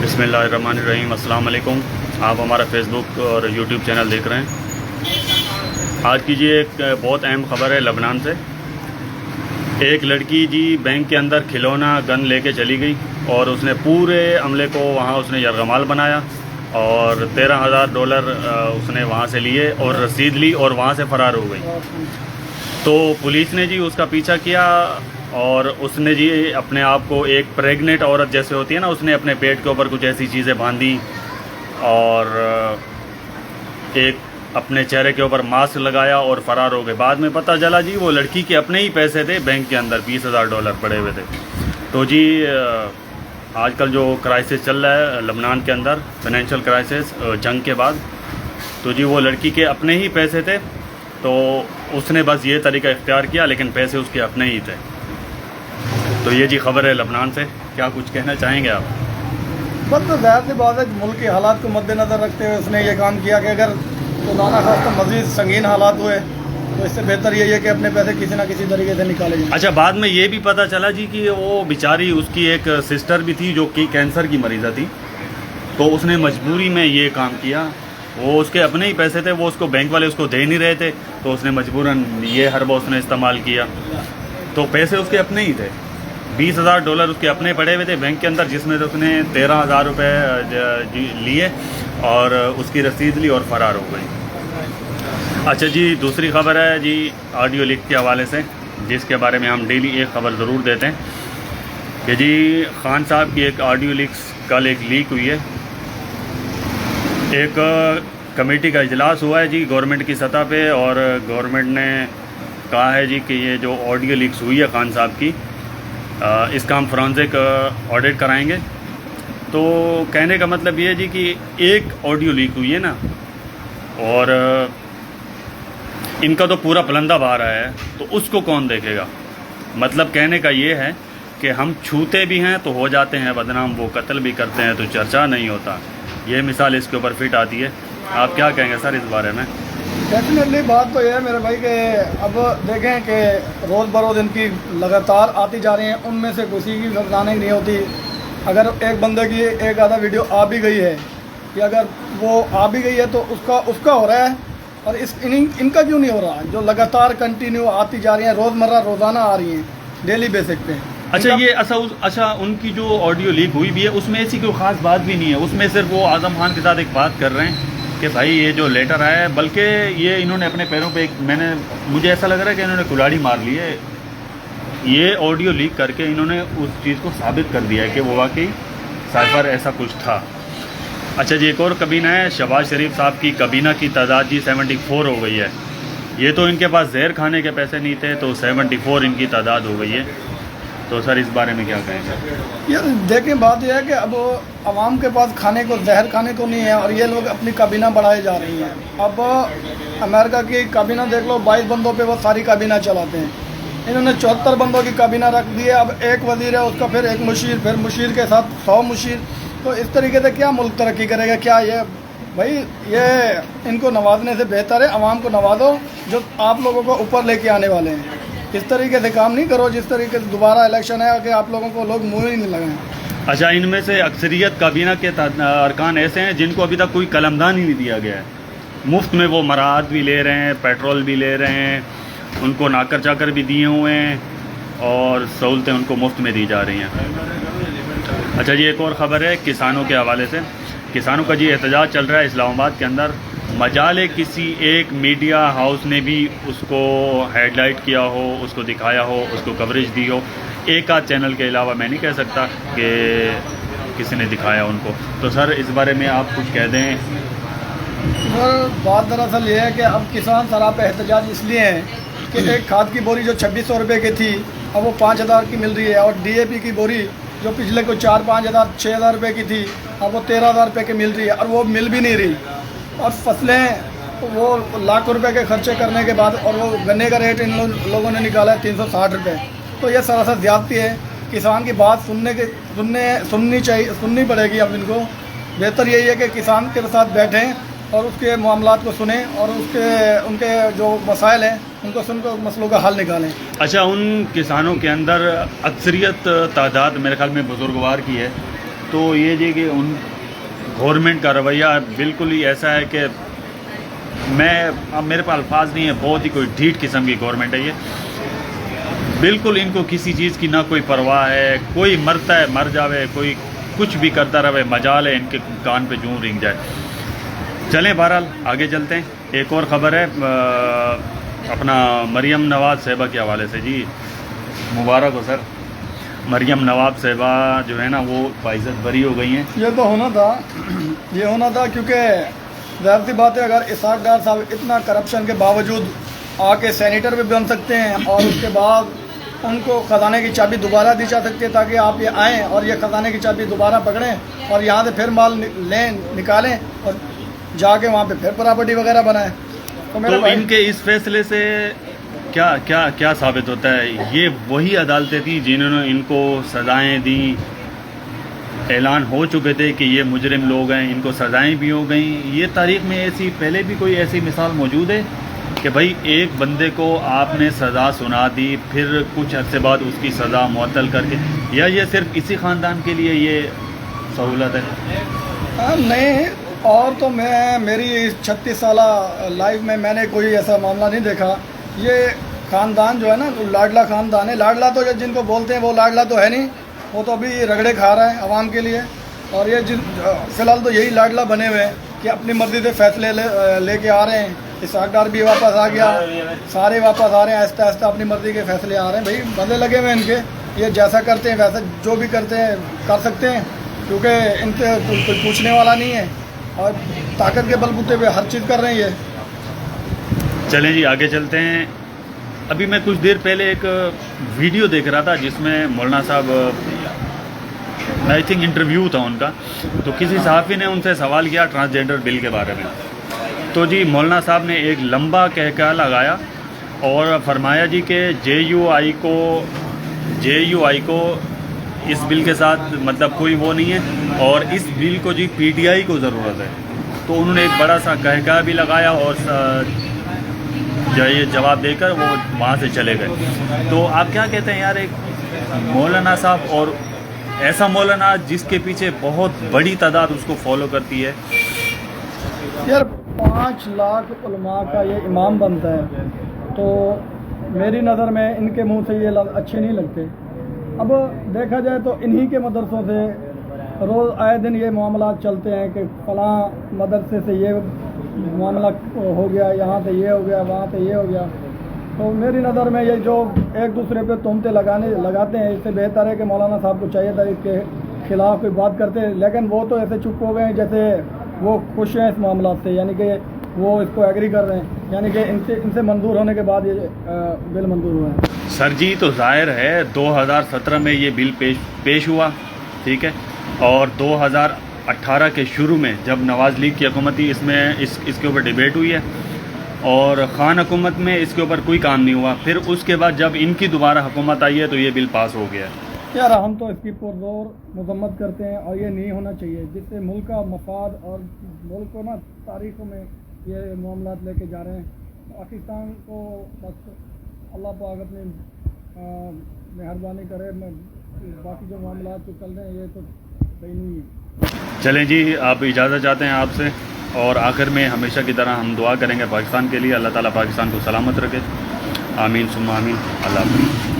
बिस्मिल्लाहिर्रहमानिर्रहीम। अस्सलाम वालेकुम। आप हमारा फेसबुक और यूट्यूब चैनल देख रहे हैं। आज की जी एक बहुत अहम ख़बर है लबनान से। एक लड़की जी बैंक के अंदर खिलौना गन लेके चली गई और उसने पूरे अमले को वहाँ उसने यरगमाल बनाया और $13,000 उसने वहाँ से लिए और रसीद ली और वहाँ से फ़रार हो गई। तो पुलिस ने जी उसका पीछा किया और उसने जी अपने आप को एक प्रेग्नेंट औरत जैसे होती है ना, उसने अपने पेट के ऊपर कुछ ऐसी चीज़ें बांधी और एक अपने चेहरे के ऊपर मास्क लगाया और फ़रार हो गए। बाद में पता चला जी वो लड़की के अपने ही पैसे थे बैंक के अंदर, $20,000 पड़े हुए थे। तो जी आजकल जो क्राइसिस चल रहा है लबनान के अंदर, फाइनेंशियल क्राइसिस जंग के बाद, तो जी वो लड़की के अपने ही पैसे थे तो उसने बस ये तरीका इख्तियार किया, लेकिन पैसे उसके अपने ही थे। तो ये जी खबर है लबनान से। क्या कुछ कहना चाहेंगे आप? बस तो ज़ाहिर सी बात है, मुल्क के हालात को मद्देनज़र रखते हुए उसने ये काम किया कि अगर खुदा खास्ता मज़ीद संगीन हालात हुए तो इससे बेहतर यही है कि अपने पैसे किसी ना किसी तरीके से निकाले जाए। अच्छा, बाद में ये भी पता चला जी कि वो बेचारी, उसकी एक सिस्टर भी थी जो कि कैंसर की मरीज़ा थी, तो उसने मजबूरी में ये काम किया। वो उसके अपने ही पैसे थे, वो उसको बैंक वाले उसको दे नहीं रहे थे, तो उसने मजबूरन ये हरबा उसने इस्तेमाल किया। तो पैसे उसके अपने ही थे, $20,000 उसके अपने पड़े हुए थे बैंक के अंदर, जिसमें उसने $13,000 लिए और उसकी रसीद ली और फ़रार हो गई। अच्छा जी, दूसरी खबर है जी ऑडियो लीक के हवाले से, जिसके बारे में हम डेली एक ख़बर ज़रूर देते हैं कि जी खान साहब की एक ऑडियो लीक्स कल एक लीक हुई है। एक कमेटी का इजलास हुआ है जी गवर्नमेंट की सतह पे और गवर्नमेंट ने कहा है जी कि ये जो ऑडियो लीक्स हुई है खान साहब की, इसका हम फोरेंसिक ऑडिट कराएंगे। तो कहने का मतलब ये है जी कि एक ऑडियो लीक हुई है ना, और इनका तो पूरा पलंदा बाहर आया है, तो उसको कौन देखेगा? मतलब कहने का ये है कि हम छूते भी हैं तो हो जाते हैं बदनाम, वो कत्ल भी करते हैं तो चर्चा नहीं होता। ये मिसाल इसके ऊपर फिट आती है। आप क्या कहेंगे सर इस बारे में? डेफिनेटली बात तो यह है मेरे भाई कि अब देखें कि रोज़ बरोज़ इनकी लगातार आती जा रही हैं, उनमें से किसी की घबराने नहीं होती। अगर एक बंदे की एक आधा वीडियो आ भी गई है, कि अगर वो आ भी गई है तो उसका हो रहा है, और इनका क्यों नहीं हो रहा? जो लगातार कंटिन्यू आती जा रही हैं, रोज़ाना आ रही हैं, डेली बेसिस पे। अच्छा, ये अच्छा उनकी जो ऑडियो लीक हुई भी है उसमें ऐसी कोई ख़ास बात भी नहीं है। उसमें सिर्फ वो आज़म खान के साथ एक बात कर रहे हैं कि भाई ये जो लेटर आया है, बल्कि ये इन्होंने अपने पैरों पे मुझे ऐसा लग रहा है कि इन्होंने कुल्हाड़ी मार ली है। ये ऑडियो लीक करके इन्होंने उस चीज़ को साबित कर दिया है कि वो वाकई साइफर ऐसा कुछ था। अच्छा जी, एक और कबीना है शहबाज शरीफ साहब की कबीना की तादाद जी 74 हो गई है। ये तो इनके पास जहर खाने के पैसे नहीं थे, तो 74 इनकी तादाद हो गई है। तो सर इस बारे में क्या कहेंगे? यार देखें, बात यह है कि अब आवाम के पास खाने को, जहर खाने को नहीं है, और ये लोग अपनी काबीना बढ़ाए जा रही हैं। अब अमेरिका की काबीना देख लो, 22 बंदों पे वो सारी काबीना चलाते हैं। इन्होंने 74 बंदों की काबीना रख दी है। अब एक वजीर है, उसका फिर एक मुशीर, फिर मुशीर के साथ 100 मुशीर। तो इस तरीके से क्या मुल्क तरक्की करेगा? क्या ये भाई, ये इनको नवाजने से बेहतर है अवाम को नवाजो जो आप लोगों को ऊपर लेके आने वाले हैं। इस तरीके से काम नहीं करो जिस तरीके से दोबारा इलेक्शन है कि आप लोगों को लोग मुँह ही नहीं लगाएं। अच्छा, इनमें से अक्सरियत काबीना के अरकान ऐसे हैं जिनको अभी तक कोई कलमदान ही नहीं दिया गया है। मुफ्त में वो मराहत भी ले रहे हैं, पेट्रोल भी ले रहे हैं, उनको नाकर चाकर भी दिए हुए हैं और सहूलतें उनको मुफ्त में दी जा रही हैं। अच्छा जी, एक और ख़बर है किसानों के हवाले से। किसानों का जी एहतजाज चल रहा है इस्लामाबाद के अंदर। मजाले किसी एक मीडिया हाउस ने भी उसको हेडलाइट किया हो, उसको दिखाया हो, उसको कवरेज दी हो। एक आध चैनल के अलावा मैं नहीं कह सकता कि किसी ने दिखाया उनको। तो सर इस बारे में आप कुछ कह दें। सर बात दरअसल ये है कि अब किसान सराप एहतजाज इसलिए है कि एक खाद की बोरी जो 2600 रुपये की थी, अब वो 5000 की मिल रही है, और DAP की बोरी जो पिछले को 4-5 हज़ार 6,000 रुपये की थी, अब वो 13,000 रुपये की मिल रही है, और वो मिल भी नहीं रही। और फसलें वो लाख रुपए के खर्चे करने के बाद, और वो गन्ने का रेट इन लोगों ने निकाला है 360 रुपये। तो ये सरासर ज़्यादती है। किसान की बात सुननी पड़ेगी। अब इनको बेहतर यही है कि किसान के साथ बैठें और उसके मामलात को सुने और उनके जो मसाइल हैं उनको सुनकर मसलों का हल निकालें। अच्छा, उन किसानों के अंदर अक्सरियत तादाद मेरे ख्याल में बुजुर्गवार की है, तो ये जी कि उन गवर्नमेंट का रवैया बिल्कुल ही ऐसा है कि अब मेरे पास अल्फाज नहीं है, बहुत ही कोई ढीठ किस्म की गवर्नमेंट है ये। बिल्कुल इनको किसी चीज़ की ना कोई परवाह है, कोई मरता है मर जावे, कोई कुछ भी करता रहे, मजाल है इनके कान पे जूं रिंग जाए। चलें बहरहाल आगे चलते हैं। एक और ख़बर है अपना मरियम नवाज़ साहिबा के हवाले से। जी मुबारक हो सर, मरियम नवाज़ साहिबा जो है ना वो बाइज़्ज़त बरी हो गई हैं। ये तो होना था, ये होना था, क्योंकि ज़ाहिर सी बात है अगर इसहाक डार साहब इतना करप्शन के बावजूद आके सेनेटर भी बन सकते हैं और उसके बाद उनको ख़जाने की चाबी दोबारा दी जा सकती है ताकि आप ये आएँ और ये ख़जाने की चाबी दोबारा पकड़ें और यहाँ से फिर माल निकालें और जाके वहाँ पे फिर प्रॉपर्टी वगैरह बनाएं। तो इनके इस फैसले से क्या क्या क्या साबित होता है? ये वही अदालतें थी जिन्होंने इनको सज़ाएं दी, ऐलान हो चुके थे कि ये मुजरिम लोग हैं, इनको सज़ाएं भी हो गई। ये तारीख़ में ऐसी पहले भी कोई ऐसी मिसाल मौजूद है कि भाई एक बंदे को आपने सज़ा सुना दी, फिर कुछ अर्से बाद उसकी सज़ा मुअत्तल करके, या ये सिर्फ इसी ख़ानदान के लिए ये सहूलत है? नहीं, और तो मेरी 36 साल लाइफ में मैंने कोई ऐसा मामला नहीं देखा। ये ख़ानदान जो है ना लाडला ख़ानदान है। लाडला तो जिनको बोलते हैं वो लाडला तो है नहीं, वो तो अभी रगड़े खा रहा है आवाम के लिए। और ये फ़िलहाल तो यही लाडला बने हुए हैं कि अपनी मर्ज़ी से फैसले लेके आ रहे हैं। इसहाक डार भी वापस आ गया, सारे वापस आ रहे हैं, आहिस्ता आहिस्ता अपनी मर्ज़ी के फैसले आ रहे हैं। भाई मज़े लगे हुए इनके, ये जैसा करते हैं वैसा जो भी करते हैं कर सकते हैं, क्योंकि इनके कोई पूछने वाला नहीं है और ताकत के बलबूते पे हर चीज़ कर रहे हैं ये। चलें जी आगे चलते हैं। अभी मैं कुछ देर पहले एक वीडियो देख रहा था जिसमें मौलाना साहब, आई थिंक इंटरव्यू था उनका, तो किसी सहाफ़ी ने उनसे सवाल किया ट्रांसजेंडर बिल के बारे में। तो जी मौलाना साहब ने एक लंबा कहका लगाया और फरमाया जी कि JUI को इस बिल के साथ मतलब कोई वो नहीं है और इस बिल को जी PTI को ज़रूरत है। तो उन्होंने एक बड़ा सा कहका भी लगाया और ये जवाब देकर वो वहाँ से चले गए। तो आप क्या कहते हैं यार, एक मौलाना साहब और ऐसा मौलाना जिसके पीछे बहुत बड़ी तादाद उसको फॉलो करती है। यार 5 लाख उलमा का ये इमाम बनता है, तो मेरी नज़र में इनके मुंह से ये लफ्ज़ अच्छे नहीं लगते। अब देखा जाए तो इन्हीं के मदरसों से रोज़ आए दिन ये मामला चलते हैं कि फ़लाँ मदरसे से ये मामला हो गया, यहाँ से ये हो गया, वहाँ से ये हो गया। तो मेरी नज़र में ये जो एक दूसरे पे तोहमतें लगाते हैं, इससे बेहतर है कि मौलाना साहब को चाहिए था इसके ख़िलाफ़ कोई बात करते, लेकिन वो तो ऐसे चुप हो गए जैसे वो खुश हैं इस मामला से, यानी कि वो इसको एग्री कर रहे हैं, यानी कि इनसे मंजूर होने के बाद ये बिल मंजूर हुआ है। सर जी तो जाहिर है 2017 में ये बिल पेश हुआ, ठीक है, और 2018 के शुरू में जब नवाज़ लीग की हुकूमत थी इसके ऊपर डिबेट हुई है और ख़ान हुकूमत में इसके ऊपर कोई काम नहीं हुआ। फिर उसके बाद जब इनकी दोबारा हुकूमत आई है तो ये बिल पास हो गया। यार हम तो इसकी पुरजोर मजम्मत करते हैं और ये नहीं होना चाहिए, जिससे मुल्क का मफाद और मुल्क को ना तारीखों में ये मामला लेके जा रहे हैं। पाकिस्तान को बस अल्लाह पाक अपनी मेहरबानी करे, बाकी जो मामला जो चल रहे हैं ये तो सही नहीं है। चलें जी, आप इजाज़त चाहते हैं आपसे, और आखिर में हमेशा की तरह हम दुआ करेंगे पाकिस्तान के लिए, अल्लाह ताला पाकिस्तान को सलामत रखे। आमीन सुम्मा आमीन। अल्लाह हाफ़िज़।